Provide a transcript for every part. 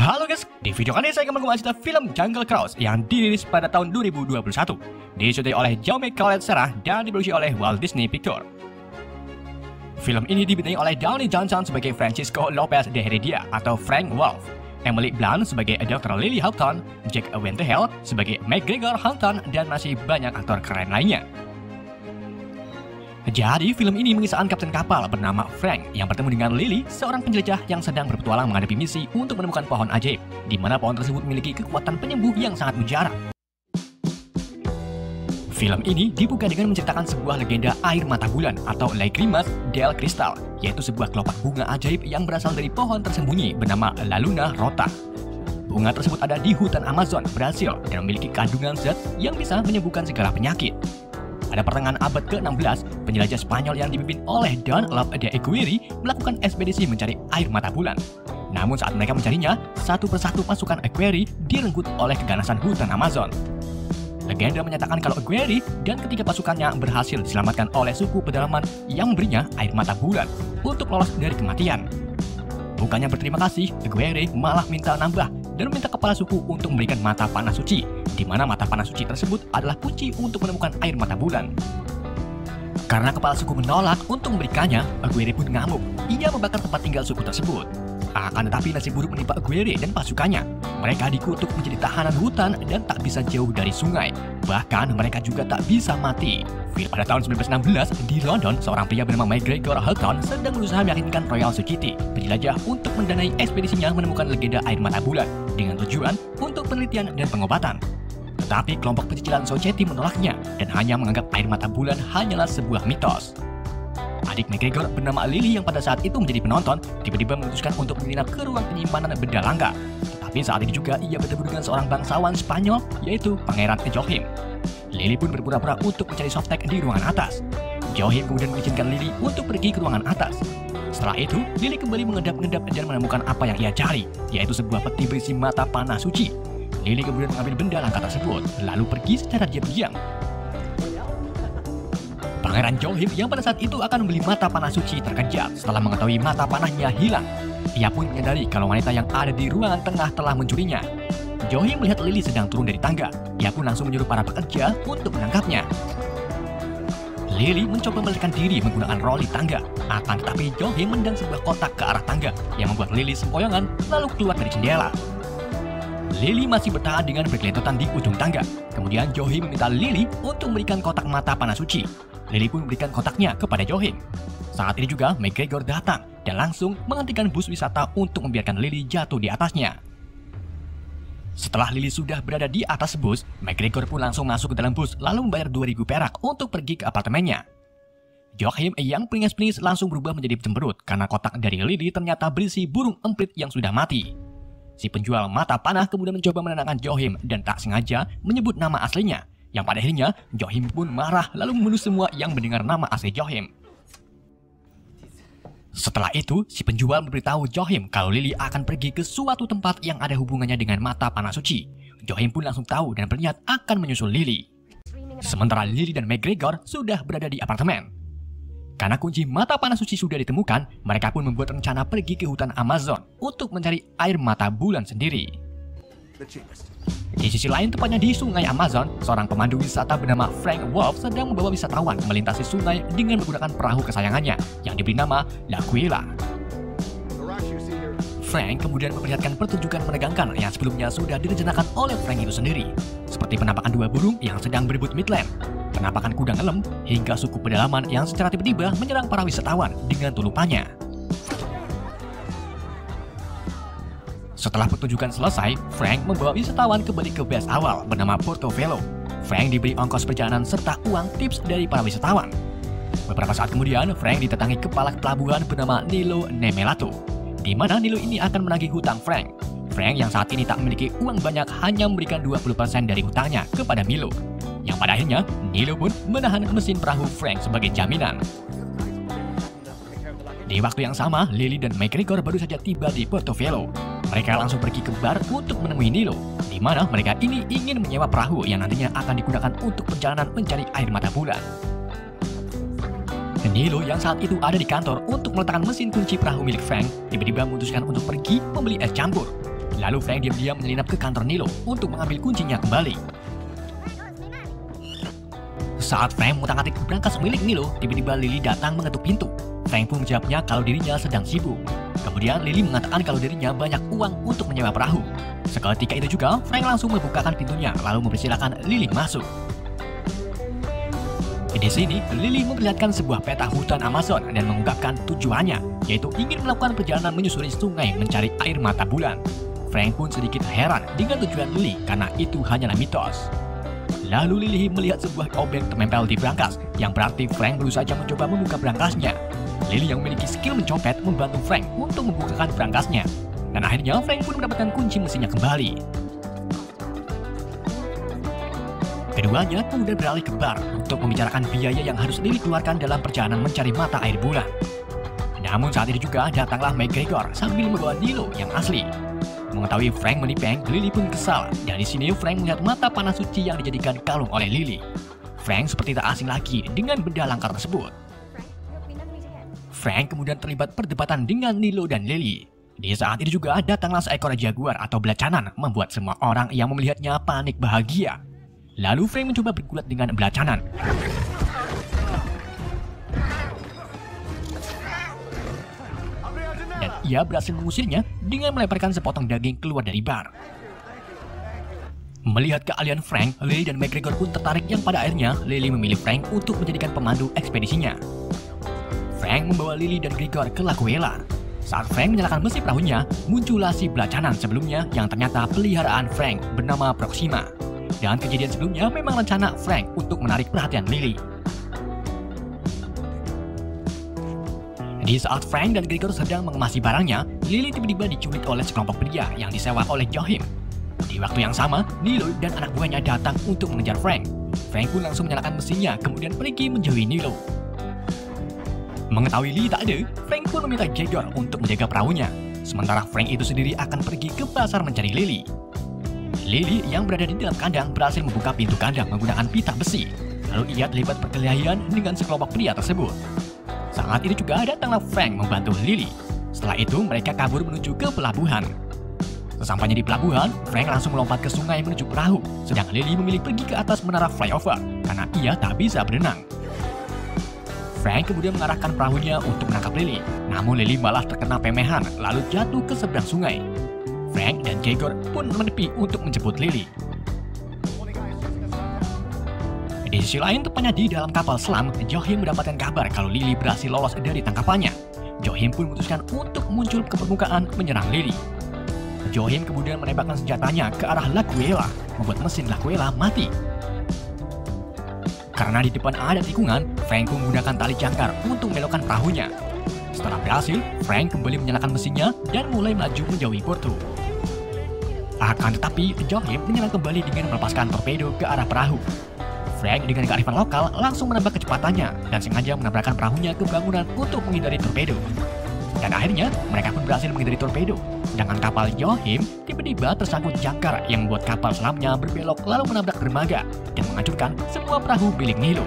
Halo guys, di video kali ini saya akan mengulas cerita film Jungle Cruise yang dirilis pada tahun 2021. Disutradarai oleh Jaume Collet-Serra dan diproduksi oleh Walt Disney Pictures. Film ini dibintangi oleh Downey Johnson sebagai Francisco Lopez de Heredia atau Frank Wolf, Emily Blunt sebagai Dr. Lily Houghton, Jack Gyllenhaal sebagai McGregor Houghton, dan masih banyak aktor keren lainnya. Jadi, film ini mengisahkan kapten kapal bernama Frank yang bertemu dengan Lily, seorang penjelajah yang sedang berpetualang menghadapi misi untuk menemukan pohon ajaib, di mana pohon tersebut memiliki kekuatan penyembuh yang sangat mujarab. Film ini dibuka dengan menceritakan sebuah legenda air mata bulan atau Lacrimas del Cristal, yaitu sebuah kelopak bunga ajaib yang berasal dari pohon tersembunyi bernama La Luna Rota. Bunga tersebut ada di hutan Amazon, Brasil, dan memiliki kandungan zat yang bisa menyembuhkan segala penyakit. Pada pertengahan abad ke-16, penjelajah Spanyol yang dipimpin oleh Don Lope de Eguiri melakukan ekspedisi mencari air mata bulan. Namun saat mereka mencarinya, satu persatu pasukan Eguiri direnggut oleh keganasan hutan Amazon. Legenda menyatakan kalau Eguiri dan ketiga pasukannya berhasil diselamatkan oleh suku pedalaman yang memberinya air mata bulan untuk lolos dari kematian. Bukannya berterima kasih, Eguiri malah minta nambah dan meminta kepala suku untuk memberikan mata panah suci, di mana mata panah suci tersebut adalah kunci untuk menemukan air mata bulan. Karena kepala suku menolak untuk memberikannya, Eguiri pun ngamuk. Ia membakar tempat tinggal suku tersebut. Akan tetapi nasib buruk menimpa Eguiri dan pasukannya. Mereka dikutuk menjadi tahanan hutan dan tak bisa jauh dari sungai. Bahkan mereka juga tak bisa mati. Pada tahun 1916, di London, seorang pria bernama McGregor Houghton sedang berusaha meyakinkan Royal Society, penjelajah, untuk mendanai ekspedisinya menemukan legenda air mata bulan dengan tujuan untuk penelitian dan pengobatan. Tetapi kelompok pecicilan Society menolaknya dan hanya menganggap air mata bulan hanyalah sebuah mitos. Adik McGregor bernama Lily yang pada saat itu menjadi penonton tiba-tiba memutuskan untuk menginap ke ruang penyimpanan benda langka. Tetapi saat ini juga ia bertemu dengan seorang bangsawan Spanyol, yaitu Pangeran Joachim. Lily pun berpura-pura untuk mencari softtek di ruangan atas. Joachim kemudian mengizinkan Lily untuk pergi ke ruangan atas. Setelah itu, Lily kembali mengedap-ngedap dan menemukan apa yang ia cari, yaitu sebuah peti berisi mata panah suci. Lily kemudian mengambil benda langka tersebut, lalu pergi secara diam-diam. Pangeran Joachim yang pada saat itu akan membeli mata panah suci terkejut setelah mengetahui mata panahnya hilang. Ia pun menyadari kalau wanita yang ada di ruangan tengah telah mencurinya. Joachim melihat Lily sedang turun dari tangga. Ia pun langsung menyuruh para pekerja untuk menangkapnya. Lily mencoba melarikan diri menggunakan roli tangga. Akan tetapi Joachim mendang sebuah kotak ke arah tangga yang membuat Lily sempoyongan lalu keluar dari jendela. Lily masih bertahan dengan bergelentotan di ujung tangga. Kemudian Joachim meminta Lily untuk memberikan kotak mata panah suci. Lily pun memberikan kotaknya kepada Joachim. Saat ini juga McGregor datang dan langsung menghentikan bus wisata untuk membiarkan Lily jatuh di atasnya. Setelah Lily sudah berada di atas bus, McGregor pun langsung masuk ke dalam bus lalu membayar 2.000 perak untuk pergi ke apartemennya. Joachim yang pelingis-pelingis langsung berubah menjadi cemberut karena kotak dari Lily ternyata berisi burung emprit yang sudah mati. Si penjual mata panah kemudian mencoba menenangkan Joachim dan tak sengaja menyebut nama aslinya, yang pada akhirnya Joachim pun marah lalu membunuh semua yang mendengar nama asli Joachim. Setelah itu, si penjual memberitahu Joachim kalau Lily akan pergi ke suatu tempat yang ada hubungannya dengan mata panah suci. Joachim pun langsung tahu dan berniat akan menyusul Lily. Sementara Lily dan McGregor sudah berada di apartemen. Karena kunci mata panah suci sudah ditemukan, mereka pun membuat rencana pergi ke hutan Amazon untuk mencari air mata bulan sendiri. Di sisi lain, tepatnya di sungai Amazon, seorang pemandu wisata bernama Frank Wolf sedang membawa wisatawan melintasi sungai dengan menggunakan perahu kesayangannya yang diberi nama L'Aquila. Frank kemudian memperlihatkan pertunjukan menegangkan yang sebelumnya sudah direncanakan oleh Frank itu sendiri, seperti penampakan dua burung yang sedang berebut Midland, penampakan kuda ngelem, hingga suku pedalaman yang secara tiba-tiba menyerang para wisatawan dengan tulupannya. Setelah pertunjukan selesai, Frank membawa wisatawan kembali ke base awal bernama Portobello. Frank diberi ongkos perjalanan serta uang tips dari para wisatawan. Beberapa saat kemudian, Frank didatangi kepala pelabuhan bernama Nilo Nemelato, di mana Nilo ini akan menagih hutang Frank. Frank yang saat ini tak memiliki uang banyak hanya memberikan 20% dari hutangnya kepada Nilo. Yang pada akhirnya, Nilo pun menahan mesin perahu Frank sebagai jaminan. Di waktu yang sama, Lily dan McGregor baru saja tiba di Portobello. Mereka langsung pergi ke bar untuk menemui Nilo, di mana mereka ini ingin menyewa perahu yang nantinya akan digunakan untuk perjalanan mencari air mata bulan. Nilo yang saat itu ada di kantor untuk meletakkan mesin kunci perahu milik Frank, tiba-tiba memutuskan untuk pergi membeli es campur. Lalu Frank diam-diam menyelinap ke kantor Nilo untuk mengambil kuncinya kembali. Saat Frank mengutak-atik berangkas milik Nilo, tiba-tiba Lily datang mengetuk pintu. Frank pun menjawabnya kalau dirinya sedang sibuk. Kemudian Lily mengatakan kalau dirinya banyak uang untuk menyewa perahu. Seketika itu juga, Frank langsung membukakan pintunya lalu mempersilahkan Lily masuk. Di sini, Lily memperlihatkan sebuah peta hutan Amazon dan mengungkapkan tujuannya, yaitu ingin melakukan perjalanan menyusuri sungai mencari air mata bulan. Frank pun sedikit heran dengan tujuan Lily karena itu hanyalah mitos. Lalu Lily melihat sebuah obeng terempel di brankas, yang berarti Frank baru saja mencoba membuka brankasnya. Lily yang memiliki skill mencopet membantu Frank untuk membukakan brankasnya. Dan akhirnya Frank pun mendapatkan kunci mesinnya kembali. Keduanya kemudian beralih ke bar untuk membicarakan biaya yang harus Lily keluarkan dalam perjalanan mencari mata air bulan. Namun saat itu juga datanglah McGregor sambil membawa Nilo yang asli. Mengetahui Frank menipeng, Lily pun kesal. Dan di sini Frank melihat mata panah suci yang dijadikan kalung oleh Lily. Frank seperti tak asing lagi dengan benda langkar tersebut. Frank kemudian terlibat perdebatan dengan Nilo dan Lily. Di saat itu juga datanglah seekor jaguar atau belacanan membuat semua orang yang melihatnya panik bahagia. Lalu Frank mencoba bergulat dengan belacanan. Dan ia berhasil mengusirnya dengan melemparkan sepotong daging keluar dari bar. Melihat keahlian Frank, Lily dan McGregor pun tertarik yang pada akhirnya Lily memilih Frank untuk menjadikan pemandu ekspedisinya. Frank membawa Lily dan Gregor ke Laguela. Saat Frank menyalakan mesin perahunya, muncullah si belacanan sebelumnya yang ternyata peliharaan Frank bernama Proxima. Dan kejadian sebelumnya memang rencana Frank untuk menarik perhatian Lily. Di saat Frank dan Gregor sedang mengemasi barangnya, Lily tiba-tiba diculik oleh sekelompok pria yang disewa oleh Joachim. Di waktu yang sama, Nilo dan anak buahnya datang untuk mengejar Frank. Frank pun langsung menyalakan mesinnya, kemudian pergi menjauhi Nilo. Mengetahui Lily tak ada, Frank pun meminta Gregor untuk menjaga perahunya. Sementara Frank itu sendiri akan pergi ke pasar mencari Lily. Lily yang berada di dalam kandang berhasil membuka pintu kandang menggunakan pita besi. Lalu ia terlibat perkelahian dengan sekelompok pria tersebut. Saat itu juga datanglah Frank membantu Lily. Setelah itu mereka kabur menuju ke pelabuhan. Sesampainya di pelabuhan, Frank langsung melompat ke sungai menuju perahu, sedang Lily memilih pergi ke atas menara flyover karena ia tak bisa berenang. Frank kemudian mengarahkan perahunya untuk menangkap Lily, namun Lily malah terkena pemehan lalu jatuh ke seberang sungai. Frank dan Gregor pun menepi untuk menjemput Lily. Di sisi lain, tepatnya di dalam kapal selam, Joachim mendapatkan kabar kalau Lily berhasil lolos dari tangkapannya. Joachim pun memutuskan untuk muncul ke permukaan menyerang Lily. Joachim kemudian menembakkan senjatanya ke arah Laguela, membuat mesin Laguela mati. Karena di depan ada tikungan, Frank pun menggunakan tali jangkar untuk membelokkan perahunya. Setelah berhasil, Frank kembali menyalakan mesinnya dan mulai melaju menjauhi porto. Akan tetapi, Joachim menyerang kembali dengan melepaskan torpedo ke arah perahu. Frank dengan kearifan lokal langsung menambah kecepatannya dan sengaja menabrakkan perahunya ke bangunan untuk menghindari torpedo. Dan akhirnya, mereka pun berhasil menghindari torpedo. Sedangkan kapal Joachim tiba-tiba tersangkut jangkar yang membuat kapal selamnya berbelok lalu menabrak dermaga dan menghancurkan semua perahu milik Nilo.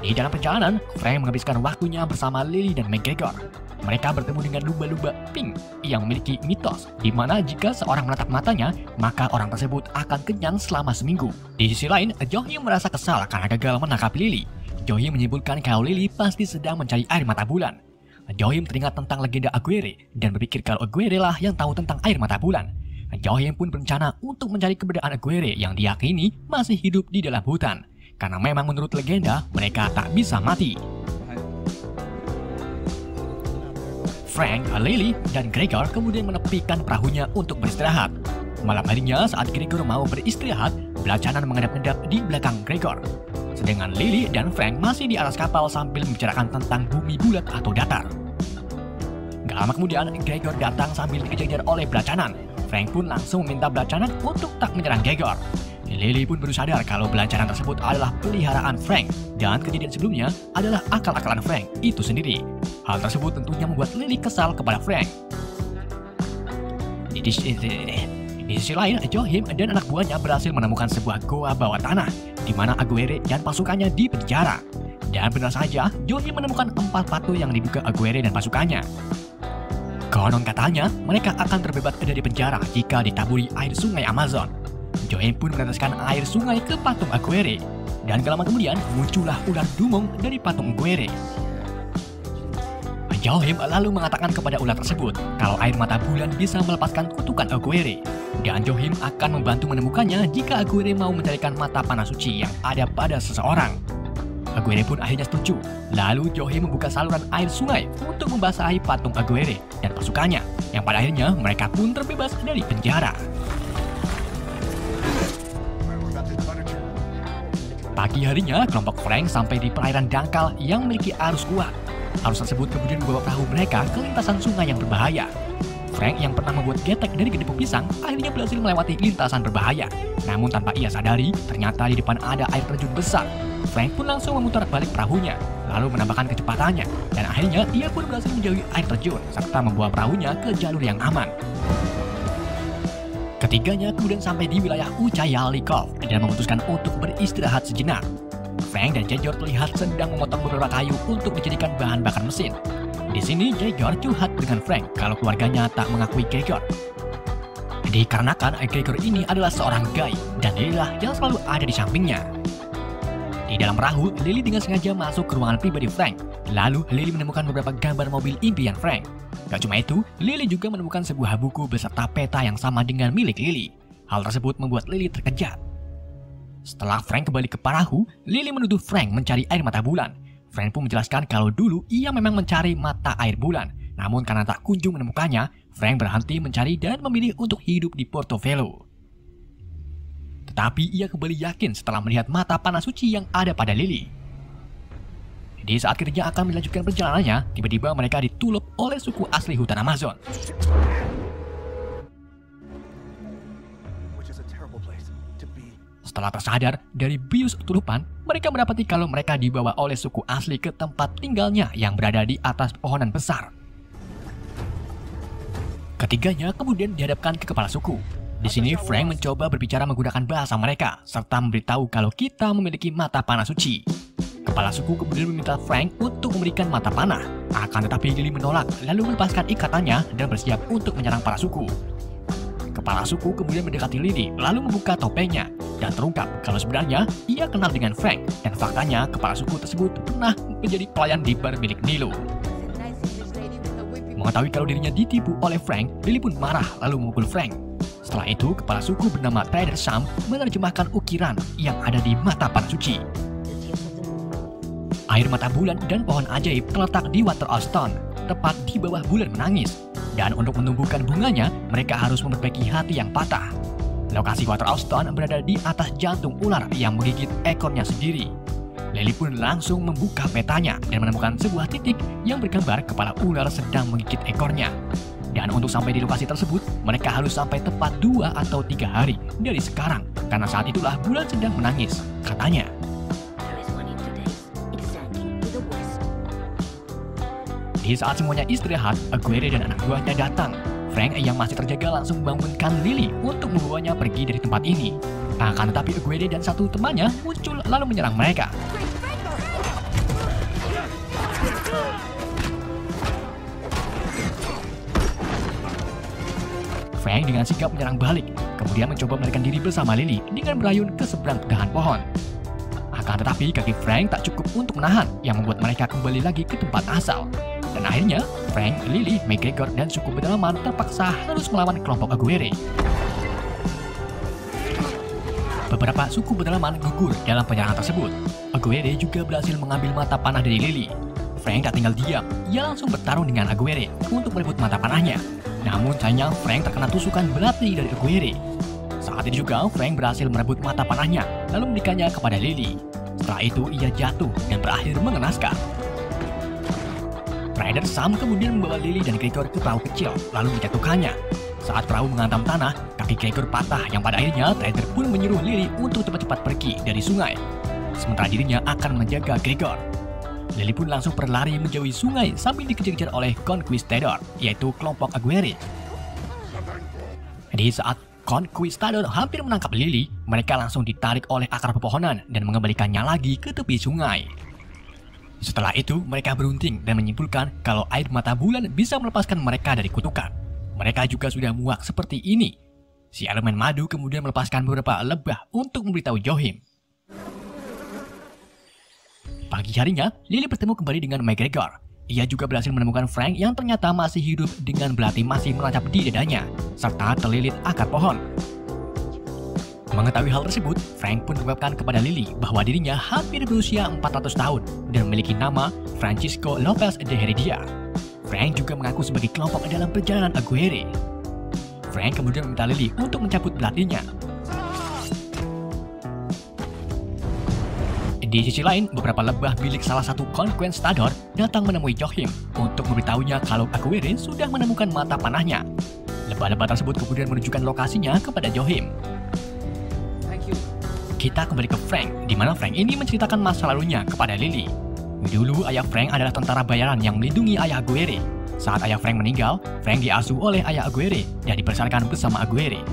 Di dalam perjalanan, Frank menghabiskan waktunya bersama Lily dan McGregor. Mereka bertemu dengan lumba-lumba pink yang memiliki mitos, di mana jika seorang menatap matanya, maka orang tersebut akan kenyang selama seminggu. Di sisi lain, Joachim merasa kesal karena gagal menangkap Lily. Joachim menyimpulkan kalau Lily pasti sedang mencari air mata bulan. Joachim teringat tentang legenda Aguirre dan berpikir kalau Aguirre lah yang tahu tentang air mata bulan. Joachim pun berencana untuk mencari keberadaan Aguirre yang diyakini masih hidup di dalam hutan. Karena memang menurut legenda, mereka tak bisa mati. Frank, Lily, dan Gregor kemudian menepikan perahunya untuk beristirahat. Malam harinya saat Gregor mau beristirahat, belacanan mengendap-endap di belakang Gregor. Sedangkan Lily dan Frank masih di atas kapal sambil membicarakan tentang bumi bulat atau datar. Gak lama kemudian, Gregor datang sambil dikejar oleh belacanan. Frank pun langsung meminta belacanan untuk tak menyerang Gregor. Lily pun baru sadar kalau belacanan tersebut adalah peliharaan Frank dan kejadian sebelumnya adalah akal-akalan Frank itu sendiri. Hal tersebut tentunya membuat Lily kesal kepada Frank. Di sisi lain, Joachim dan anak buahnya berhasil menemukan sebuah goa bawah tanah di mana Aguirre dan pasukannya dipenjara. Dan benar saja, Joachim menemukan 4 patung yang diduga Aguirre dan pasukannya. Konon katanya, mereka akan terbebas dari penjara jika ditaburi air sungai Amazon. Johim pun meneteskan air sungai ke patung Aguirre. Dan gak lama kemudian, muncullah ular dumung dari patung Aguirre. Johim lalu mengatakan kepada ular tersebut kalau air mata bulan bisa melepaskan kutukan Aguirre. Dan Johim akan membantu menemukannya jika Aguirre mau mencarikan mata panah suci yang ada pada seseorang. Aguirre pun akhirnya setuju. Lalu Johim membuka saluran air sungai untuk membasahi patung Aguirre dan pasukannya, yang pada akhirnya mereka pun terbebas dari penjara. Pagi harinya, kelompok Frank sampai di perairan dangkal yang memiliki arus kuat. Arus tersebut kemudian membawa perahu mereka ke lintasan sungai yang berbahaya. Frank yang pernah membuat getek dari gedebuk pisang akhirnya berhasil melewati lintasan berbahaya. Namun tanpa ia sadari, ternyata di depan ada air terjun besar. Frank pun langsung memutar balik perahunya, lalu menambahkan kecepatannya, dan akhirnya ia pun berhasil menjauhi air terjun serta membawa perahunya ke jalur yang aman. Ketiganya kemudian sampai di wilayah Uchayali Cove dan memutuskan untuk beristirahat sejenak. Frank dan Jejor terlihat sedang memotong beberapa kayu untuk dijadikan bahan bakar mesin. Di sini Jejor curhat dengan Frank kalau keluarganya tak mengakui Gregor. Dikarenakan Gregor ini adalah seorang gay dan Lily yang selalu ada di sampingnya. Di dalam perahu, Lily dengan sengaja masuk ke ruangan pribadi Frank. Lalu Lily menemukan beberapa gambar mobil impian Frank. Gak cuma itu, Lily juga menemukan sebuah buku beserta peta yang sama dengan milik Lily. Hal tersebut membuat Lily terkejut. Setelah Frank kembali ke perahu, Lily menuduh Frank mencari air mata bulan. Frank pun menjelaskan kalau dulu ia memang mencari mata air bulan. Namun karena tak kunjung menemukannya, Frank berhenti mencari dan memilih untuk hidup di Portobello. Tetapi ia kembali yakin setelah melihat mata panah suci yang ada pada Lily. Di saat ketiganya akan melanjutkan perjalanannya, tiba-tiba mereka ditulup oleh suku asli hutan Amazon. Setelah tersadar dari bius tulupan, mereka mendapati kalau mereka dibawa oleh suku asli ke tempat tinggalnya yang berada di atas pepohonan besar. Ketiganya kemudian dihadapkan ke kepala suku. Di sini Frank mencoba berbicara menggunakan bahasa mereka, serta memberitahu kalau kita memiliki mata panah suci. Kepala suku kemudian meminta Frank untuk memberikan mata panah. Akan tetapi Lily menolak, lalu melepaskan ikatannya dan bersiap untuk menyerang para suku. Kepala suku kemudian mendekati Lily, lalu membuka topengnya, dan terungkap kalau sebenarnya ia kenal dengan Frank, dan faktanya kepala suku tersebut pernah menjadi pelayan di bar milik Nilo. Mengetahui kalau dirinya ditipu oleh Frank, Lily pun marah lalu memukul Frank. Setelah itu, kepala suku bernama Trader Sam menerjemahkan ukiran yang ada di mata panah suci. Air mata bulan dan pohon ajaib terletak di Water of Stone, tepat di bawah bulan menangis. Dan untuk menumbuhkan bunganya, mereka harus memperbaiki hati yang patah. Lokasi Water of Stone berada di atas jantung ular yang menggigit ekornya sendiri. Lily pun langsung membuka petanya dan menemukan sebuah titik yang bergambar kepala ular sedang menggigit ekornya. Dan untuk sampai di lokasi tersebut, mereka harus sampai tepat 2 atau 3 hari dari sekarang, karena saat itulah bulan sedang menangis, katanya. Di saat semuanya istirahat, Aguirre dan anak buahnya datang. Frank yang masih terjaga langsung membangunkan Lily untuk membawanya pergi dari tempat ini. Akan tetapi Aguirre dan satu temannya muncul lalu menyerang mereka. Frank dengan sigap menyerang balik, kemudian mencoba melarikan diri bersama Lily dengan berayun ke seberang dahan pohon. Akan tetapi kaki Frank tak cukup untuk menahan, yang membuat mereka kembali lagi ke tempat asal. Dan akhirnya, Frank, Lily, McGregor, dan suku pedalaman terpaksa harus melawan kelompok Aguirre. Beberapa suku pedalaman gugur dalam penyerangan tersebut. Aguirre juga berhasil mengambil mata panah dari Lily. Frank tak tinggal diam, ia langsung bertarung dengan Aguirre untuk merebut mata panahnya. Namun sayangnya Frank terkena tusukan berarti dari Aguirre. Saat itu juga Frank berhasil merebut mata panahnya, lalu memberikannya kepada Lily. Setelah itu ia jatuh dan berakhir mengenaskan. Trader Sam kemudian membawa Lily dan Gregor ke perahu kecil, lalu menjatuhkannya. Saat perahu menghantam tanah, kaki Gregor patah yang pada akhirnya Trader pun menyuruh Lily untuk cepat-cepat pergi dari sungai. Sementara dirinya akan menjaga Gregor. Lily pun langsung berlari menjauhi sungai sambil dikejar-kejar oleh Conquistador, yaitu kelompok Aguirre. Di saat Conquistador hampir menangkap Lily, mereka langsung ditarik oleh akar pepohonan dan mengembalikannya lagi ke tepi sungai. Setelah itu, mereka berunding dan menyimpulkan kalau air mata bulan bisa melepaskan mereka dari kutukan. Mereka juga sudah muak seperti ini. Si elemen madu kemudian melepaskan beberapa lebah untuk memberitahu Johim. Pagi harinya, Lily bertemu kembali dengan McGregor. Ia juga berhasil menemukan Frank yang ternyata masih hidup dengan belati masih menancap di dadanya, serta terlilit akar pohon. Mengetahui hal tersebut, Frank pun mengungkapkan kepada Lily bahwa dirinya hampir berusia 400 tahun dan memiliki nama Francisco Lopez de Heredia. Frank juga mengaku sebagai kelompok dalam perjalanan Aguirre. Frank kemudian meminta Lily untuk mencabut belatinya. Di sisi lain, beberapa lebah milik salah satu conquistador datang menemui Johim untuk memberitahunya kalau Aguirre sudah menemukan mata panahnya. Lebah-lebah tersebut kemudian menunjukkan lokasinya kepada Johim. Kita kembali ke Frank, di mana Frank ini menceritakan masa lalunya kepada Lily. Dulu ayah Frank adalah tentara bayaran yang melindungi ayah Aguirre. Saat ayah Frank meninggal, Frank diasuh oleh ayah Aguirre dan dibesarkan bersama Aguirre.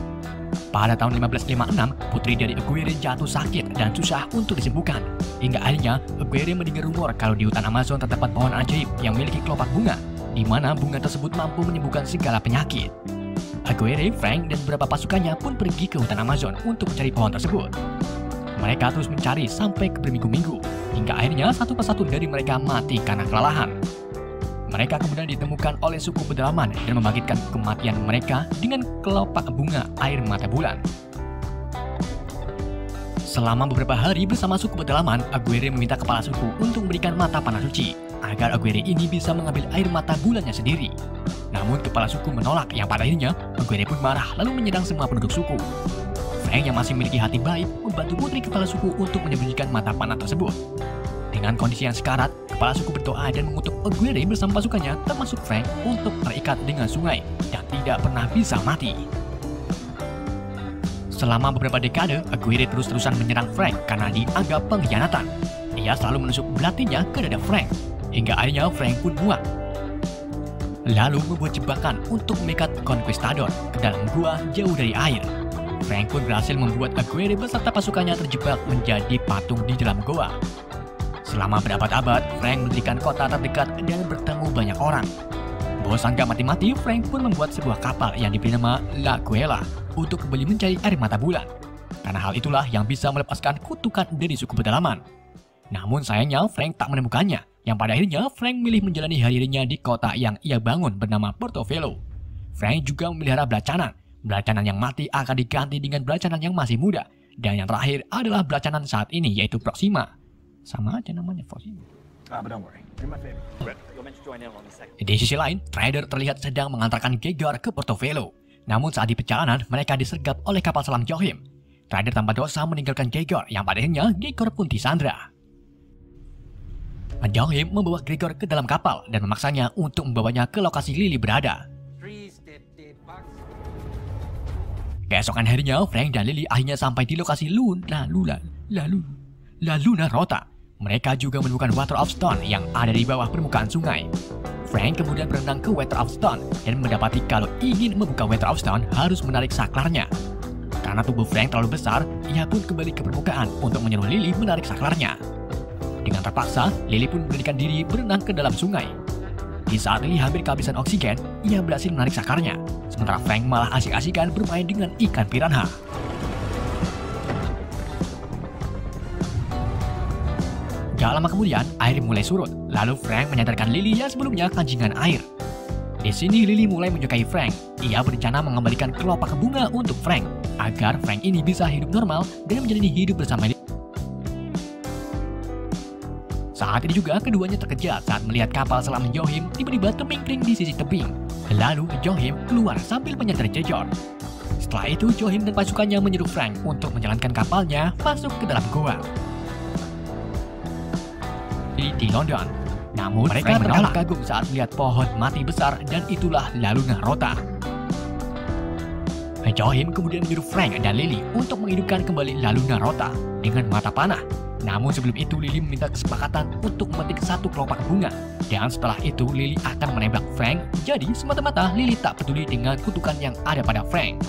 Pada tahun 1556, putri dari Aguirre jatuh sakit dan susah untuk disembuhkan. Hingga akhirnya, Aguirre mendengar rumor kalau di hutan Amazon terdapat pohon ajaib yang memiliki kelopak bunga, di mana bunga tersebut mampu menyembuhkan segala penyakit. Aguirre, Frank, dan beberapa pasukannya pun pergi ke hutan Amazon untuk mencari pohon tersebut. Mereka terus mencari sampai ke berminggu-minggu, hingga akhirnya satu persatu dari mereka mati karena kelelahan. Mereka kemudian ditemukan oleh suku pedalaman dan membangkitkan kematian mereka dengan kelopak bunga air mata bulan. Selama beberapa hari bersama suku pedalaman, Aguirre meminta kepala suku untuk memberikan mata panah suci, agar Aguirre ini bisa mengambil air mata bulannya sendiri. Namun kepala suku menolak, yang pada akhirnya Aguirre pun marah lalu menyerang semua penduduk suku. Frank yang masih memiliki hati baik membantu putri kepala suku untuk menyembunyikan mata panah tersebut. Dengan kondisi yang sekarat, kepala suku berdoa dan mengutuk Aguirre bersama pasukannya termasuk Frank untuk terikat dengan sungai dan tidak pernah bisa mati. Selama beberapa dekade, Aguirre terus-terusan menyerang Frank karena dianggap pengkhianatan. Ia selalu menusuk belatinya ke dada Frank, hingga akhirnya Frank pun muak. Lalu membuat jebakan untuk memikat conquistador ke dalam gua jauh dari air. Frank pun berhasil membuat Aguirre beserta pasukannya terjebak menjadi patung di dalam goa. Selama berabad-abad, Frank mendirikan kota terdekat dan bertemu banyak orang. Bosan gak mati-mati, Frank pun membuat sebuah kapal yang diberi nama La Guela untuk kembali mencari air mata bulan. Karena hal itulah yang bisa melepaskan kutukan dari suku pedalaman. Namun sayangnya Frank tak menemukannya, yang pada akhirnya Frank memilih menjalani hari-harinya di kota yang ia bangun bernama Portofelo. Frank juga memelihara belacanan. Belacanan yang mati akan diganti dengan belacanan yang masih muda. Dan yang terakhir adalah belacanan saat ini, yaitu Proxima. Sama aja namanya Proxima. Di sisi lain, trader terlihat sedang mengantarkan Gegor ke Portofelo. Namun saat di perjalanan, mereka disergap oleh kapal selam Johim. Trader tanpa dosa meninggalkan Gegor, yang pada akhirnya Gegor pun disandra. Johim membawa Gregor ke dalam kapal dan memaksanya untuk membawanya ke lokasi Lily berada. Keesokan harinya, Frank dan Lily akhirnya sampai di lokasi La Luna Rota. Mereka juga menemukan Water of Stone yang ada di bawah permukaan sungai. Frank kemudian berenang ke Water of Stone dan mendapati kalau ingin membuka Water of Stone harus menarik saklarnya. Karena tubuh Frank terlalu besar, ia pun kembali ke permukaan untuk menyuruh Lily menarik saklarnya. Dengan terpaksa, Lily pun memberikan diri berenang ke dalam sungai. Di saat Lily hampir kehabisan oksigen, ia berhasil menarik saklarnya. Sementara Frank malah asik-asikan bermain dengan ikan piranha. Gak lama kemudian, air mulai surut. Lalu Frank menyadarkan Lily yang sebelumnya kanjingan air. Di sini Lily mulai menyukai Frank. Ia berencana mengembalikan kelopak bunga untuk Frank, agar Frank ini bisa hidup normal dan menjalani hidup bersama Lily. Saat ini juga keduanya terkejut saat melihat kapal selam Johim tiba-tiba termimpling di sisi tebing. Lalu Johim keluar sambil menyandar Jejor. Setelah itu Johim dan pasukannya menyuruh Frank untuk menjalankan kapalnya masuk ke dalam goa di London. Namun mereka menolak kagum saat melihat pohon mati besar dan itulah La Luna Rota. Johim kemudian menyuruh Frank dan Lily untuk menghidupkan kembali La Luna Rota dengan mata panah. Namun sebelum itu Lily meminta kesepakatan untuk memetik satu kelopak bunga. Dan setelah itu Lily akan menembak Frank. Jadi semata-mata Lily tak peduli dengan kutukan yang ada pada Frank.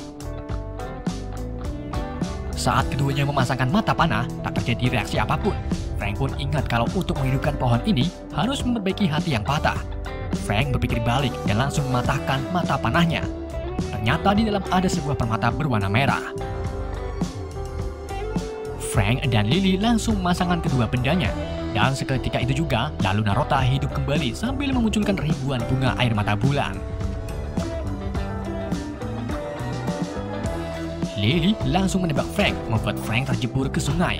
Saat keduanya memasangkan mata panah, tak terjadi reaksi apapun. Frank pun ingat kalau untuk menghidupkan pohon ini harus memperbaiki hati yang patah. Frank berpikir balik dan langsung mematahkan mata panahnya. Ternyata di dalam ada sebuah permata berwarna merah. Frank dan Lily langsung memasangkan kedua bendanya. Dan seketika itu juga, Laluna Rota hidup kembali sambil memunculkan ribuan bunga air mata bulan. Lily langsung menembak Frank, membuat Frank terjebur ke sungai.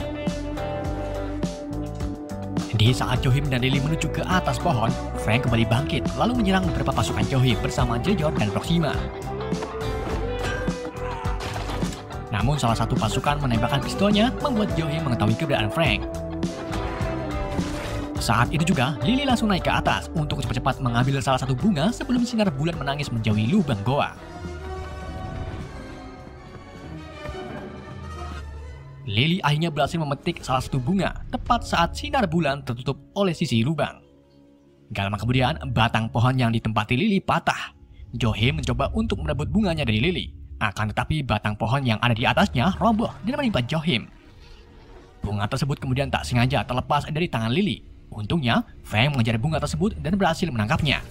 Di saat Johim dan Lily menuju ke atas pohon, Frank kembali bangkit, lalu menyerang beberapa pasukan Johim bersama Jejor dan Proxima. Namun salah satu pasukan menembakkan pistolnya, membuat Johim mengetahui keberadaan Frank. Saat itu juga, Lily langsung naik ke atas untuk cepat-cepat mengambil salah satu bunga sebelum sinar bulan menangis menjauhi lubang goa. Lily akhirnya berhasil memetik salah satu bunga tepat saat sinar bulan tertutup oleh sisi lubang. Gak lama kemudian, batang pohon yang ditempati Lily patah. Johim mencoba untuk merebut bunganya dari Lily. Akan tetapi batang pohon yang ada di atasnya roboh dan menimpa Johim. Bunga tersebut kemudian tak sengaja terlepas dari tangan Lily. Untungnya, Frank mengejar bunga tersebut dan berhasil menangkapnya.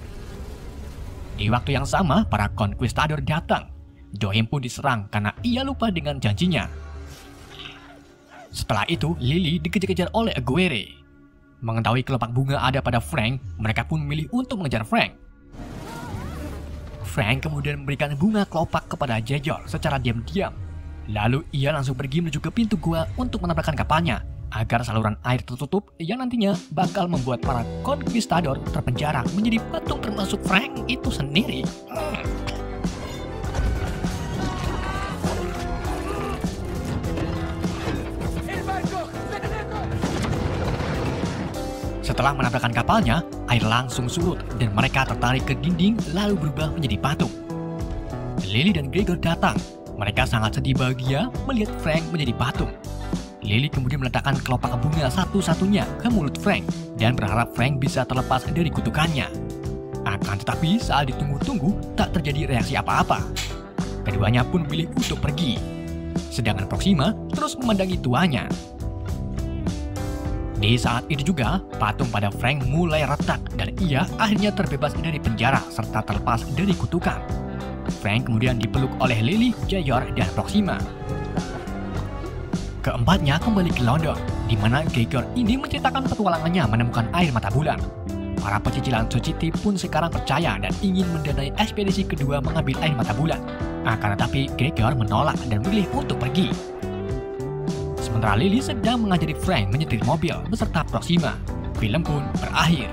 Di waktu yang sama, para konquistador datang. Johim pun diserang karena ia lupa dengan janjinya. Setelah itu, Lily dikejar-kejar oleh Aguirre. Mengetahui kelopak bunga ada pada Frank, mereka pun memilih untuk mengejar Frank. Frank kemudian memberikan bunga kelopak kepada Jejor secara diam-diam. Lalu ia langsung pergi menuju ke pintu gua untuk menabrakkan kapalnya, agar saluran air tertutup yang nantinya bakal membuat para konquistador terpenjara menjadi patung termasuk Frank itu sendiri. Setelah menabrakkan kapalnya, air langsung surut dan mereka tertarik ke dinding lalu berubah menjadi patung. Lily dan Gregor datang. Mereka sangat sedih bahagia melihat Frank menjadi patung. Lily kemudian meletakkan kelopak bunga satu-satunya ke mulut Frank dan berharap Frank bisa terlepas dari kutukannya. Akan tetapi saat ditunggu-tunggu tak terjadi reaksi apa-apa. Keduanya pun memilih untuk pergi. Sedangkan Proxima terus memandangi tuanya. Di saat itu juga, patung pada Frank mulai retak dan ia akhirnya terbebas dari penjara serta terlepas dari kutukan. Frank kemudian dipeluk oleh Lily, Jejor, dan Proxima. Keempatnya kembali ke London, di mana Gregor ini menceritakan petualangannya menemukan air mata bulan. Para pecicilan Society pun sekarang percaya dan ingin mendanai ekspedisi kedua mengambil air mata bulan. Akan tetapi Gregor menolak dan memilih untuk pergi. Sementara Lily sedang mengajari Frank menyetir mobil beserta Proxima. Film pun berakhir.